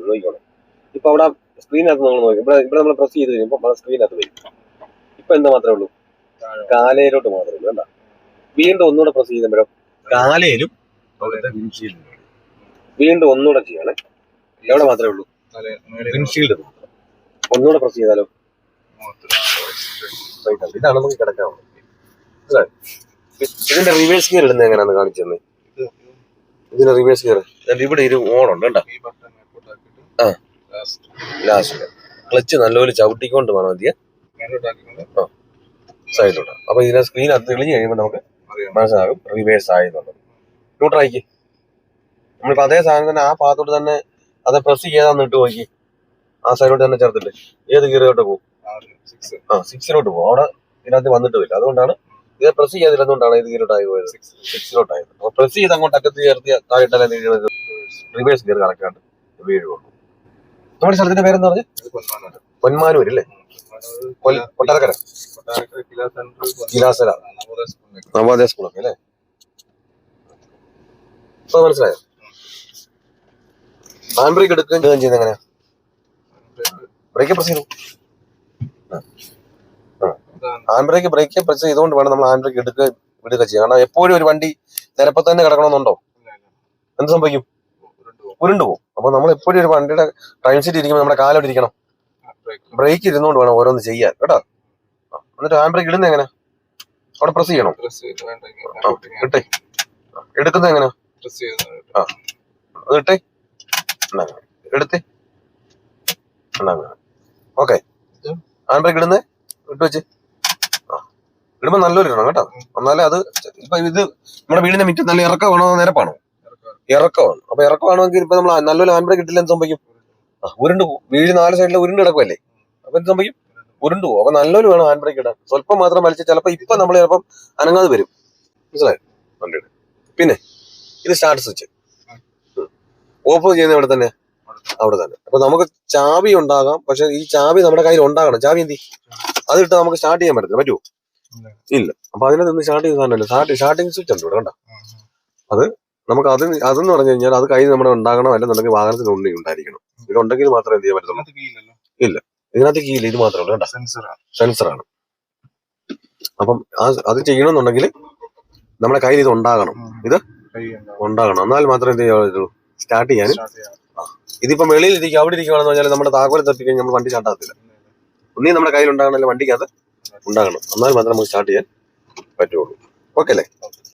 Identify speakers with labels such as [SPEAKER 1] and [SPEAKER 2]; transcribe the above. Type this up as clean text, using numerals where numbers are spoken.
[SPEAKER 1] നോക്കിക്കോളെ. ഇപ്പൊ അവിടെ സ്ക്രീനകത്ത് നമ്മൾ നോക്കി ഇവിടെ നമ്മൾ പ്രസ് ചെയ്ത് കഴിയുമ്പോൾ സ്ക്രീനകത്ത് വരും. ഇപ്പൊ എന്താ മാത്രമേ ഉള്ളൂ, കാലയിലോട്ട് മാത്രമേ ഉള്ളൂ. കണ്ട, വീണ്ടും ഒന്നുകൂടെ പ്രസ് ചെയ്യുമ്പോഴോ കാലയിലും വീണ്ടും ഒന്നുകൂടെ ചെയ്യണേ. എവിടെ മാത്രമേ ഉള്ളൂ, വിൻഷീൽഡ് മാത്രം. ഒന്നുകൂടെ പ്രസ് ചെയ്താലോ ഇതാണ് നമുക്ക് കിടക്കാവുന്നത്. ഇതിന്റെ റിവേഴ്സ് ഗിയർ ഇടുന്നത് എങ്ങനെയാന്ന് കാണിച്ചു തന്നെ. ഇതിന്റെ റിവേഴ്സ് ഗിയർ ഇവിടെ ഒരു ഓണുണ്ട് കേട്ടോ. ആ, ലാസ്റ്റ് ക്ലച്ച് നല്ലപോലെ ചവിട്ടിക്കൊണ്ട് വേണം അധികം സൈഡിലോട്ട്. അപ്പൊ ഇതിന്റെ സ്ക്രീൻ അത് തെളിഞ്ഞ് കഴിയുമ്പോൾ നമുക്ക് മനസ്സിലാകും റിവേഴ്സ് ആയെന്നുള്ളത്. ന്യൂട്രായിക്ക് നമ്മളിപ്പോ അതേ സാധനം തന്നെ ആ ഭാഗത്തോട്ട് തന്നെ അത് പ്രസ് ചെയ്യാതാന്ന് ഇട്ട് നോക്കി, ആ സൈഡിലോട്ട് തന്നെ ചേർത്തിട്ട് ഏത് ഗിയറിലോട്ട് പോകും? ആ, 6-ലോട്ട് പോകും. അവിടെ ഇതിനകത്ത് വന്നിട്ട് വരില്ല. അതുകൊണ്ടാണ് ഇത് പ്രസ് ചെയ്യാതിരുന്നതുകൊണ്ടാണ് ഇത് ഗിയറിലോട്ടായി പോയത്, 6-ലോട്ടായത്. അപ്പൊ പ്രസ് ചെയ്ത് അങ്ങോട്ട് അറ്റത്ത് ചേർത്തി താഴെട്ടല്ലേ റിവേഴ്സ് ഗിയർ കറക്റ്റായിട്ട് വീഴുള്ളൂ. നമ്മുടെ സ്ഥലത്തിന്റെ പേരെന്താ പറഞ്ഞത്? പൊന്മാനൂർ അല്ലേ? കൊട്ടാരക്കര കിലാസര നവോദയ സ്കൂളൊക്കെ അല്ലേ? അപ്പൊ മനസ്സിലായോ? ഹാൻഡ് ബ്രേക്ക് എടുക്കുകയും ചെയ്യുന്നത് എങ്ങനെയാ? ബ്രേക്ക് പ്രസ് ചെയ്തു. ഹാൻഡ് ബ്രേക്ക് പ്രസ് ചെയ്തുകൊണ്ട് വേണം നമ്മൾ ഹാൻഡ് ബ്രേക്ക് വിടുക ചെയ്യാം. കാരണം എപ്പോഴും ഒരു വണ്ടി നിരപ്പത്ത് തന്നെ കിടക്കണമെന്നുണ്ടോ? എന്ത് സംഭവിക്കും? ഉരുണ്ടു പോകും. അപ്പൊ നമ്മൾ എപ്പോഴും ഒരു വണ്ടിയുടെ ഡ്രൈവിംഗ് സീറ്റ് ഇരിക്കുമ്പോൾ നമ്മുടെ കാലോട്ട് ഇരിക്കണം. ബ്രേക്ക് ഇരുന്നുകൊണ്ട് വേണം ഓരോന്ന് ചെയ്യാൻ കേട്ടോ. എന്നിട്ട് ഹാൻഡ് ബ്രേക്ക് ഇടുന്നത് എങ്ങനെ? അവിടെ പ്രസ് ചെയ്യണം. ഇട്ടേ എടുക്കുന്നത് എങ്ങനെ? ആ, അത് ഇട്ടേ എടുത്തേ. ഓക്കെ, ഹാൻഡ് ബ്രേക്ക് ഇടുന്നേ ഇട്ട് വെച്ച് ഇടുമ്പോ നല്ലൊരു ഇടണം കേട്ടോ. എന്നാലേ അത് ഇപ്പൊ ഇത് നമ്മുടെ വീടിന്റെ മുറ്റം നല്ല ഇറക്കമാണോ നിരപ്പാണോ? ഇറക്കമാണ്. അപ്പൊ ഇറക്കമാണെങ്കിൽ ഇപ്പൊ നമ്മൾ നല്ലൊരു ഹാൻഡ് ബ്രേക്ക് ഇട്ടില്ല എന്ത് സംഭവിക്കും? ഉരുണ്ട് പോകും. വീട് 4 സൈഡിലെ ഉരുണ്ട് കിടക്കുമല്ലേ? അപ്പൊ എന്ത് സംഭവിക്കും? ഉരുണ്ടു പോകും. അപ്പൊ നല്ലൊരു വേണം ഹാൻഡ് ബ്രേക്ക് ഇടാൻ. സ്വല്പം മാത്രം വലിച്ച് ചിലപ്പോ ഇപ്പൊ നമ്മൾ ചിലപ്പം അനങ്ങാതെ വരും. മനസ്സിലായോ വണ്ടിയുടെ? പിന്നെ ഇത് സ്റ്റാർട്ട് സ്വിച്ച് ഓഫ് ചെയ്യുന്ന ഇവിടെ തന്നെ, അവിടെ തന്നെ. അപ്പൊ നമുക്ക് ചാവി ഉണ്ടാകാം, പക്ഷെ ഈ ചാവി നമ്മുടെ കയ്യിൽ ഉണ്ടാകണം. ചാവി എന്തി അതിട്ട് നമുക്ക് സ്റ്റാർട്ട് ചെയ്യാൻ പറ്റില്ല. പറ്റുമോ? ഇല്ല. അപ്പൊ അതിനെ നിന്ന് സ്റ്റാർട്ട് ചെയ്യുന്നതല്ലോ സ്റ്റാർട്ടിങ് സ്വിച്ച് ഉണ്ട് ഇവിടെ. കണ്ട, അത് നമുക്ക് അതെന്ന് പറഞ്ഞു കഴിഞ്ഞാൽ അത് കയ്യിൽ നമ്മുടെ ഉണ്ടാകണം, അല്ലെന്നുണ്ടെങ്കിൽ വാഹനത്തിന് ഉണ്ണി ഉണ്ടായിരിക്കണം. ഇതുണ്ടെങ്കിൽ മാത്രമേ എന്ത് ചെയ്യാൻ പറ്റത്തുള്ളൂ. ഇല്ല, ഇതിനകത്ത് കീയില്ല, ഇത് മാത്രമേ ഉള്ളൂ. കേട്ടോ, സെൻസറാണ്. അപ്പം അത് ചെയ്യണമെന്നുണ്ടെങ്കിൽ നമ്മുടെ കയ്യിൽ ഇത് ഉണ്ടാകണം. ഇത് ഉണ്ടാകണം, എന്നാൽ മാത്രമേ എന്ത് ചെയ്യാൻ പറ്റുള്ളൂ, സ്റ്റാർട്ട് ചെയ്യാനും. ഇതിപ്പോ വെളിയിൽ ഇരിക്കും, അവിടെ ഇരിക്കുകയാണെന്ന് പറഞ്ഞാൽ നമ്മുടെ താക്കോൽ തപ്പിക്കഴിഞ്ഞാൽ നമ്മൾ വണ്ടി സ്റ്റാർട്ടാകത്തില്ല. ഒന്നീ നമ്മുടെ കയ്യിൽ ഉണ്ടാകണമല്ലോ, വണ്ടിക്കകത്ത് ഉണ്ടാകണം. എന്നാൽ മാത്രമേ നമുക്ക് സ്റ്റാർട്ട് ചെയ്യാൻ പറ്റുള്ളൂ. ഓക്കെ അല്ലേ?